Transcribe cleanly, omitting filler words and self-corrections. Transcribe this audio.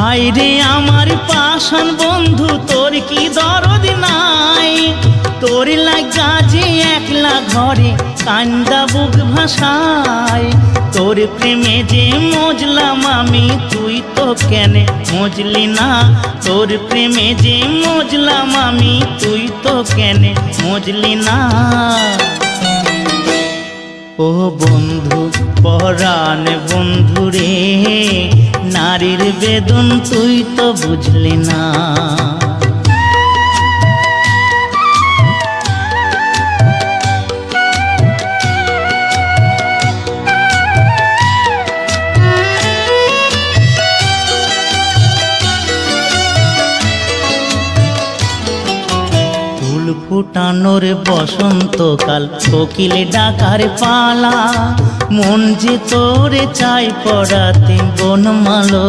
হায়রে আমার পাষাণ বন্ধু, তোর কি দরদ নাই? তোর লাগা যে একলা ঘরে কান্দা বুক ভাসায়। তোর প্রেমে যে মজলাম আমি, তুই তো কেনে মজলি না? তোর প্রেমে যে মজলাম আমি, তুই তো কেনে মজলি না? ও বন্ধু পরাণ বন্ধু রে, নারীর বেদন তুই তো বুঝলি না। ফুটানোর বসন্তকাল, কোকিলে ডাকার পালা, মন যে তোরে চাই পড়াতে বনমালো।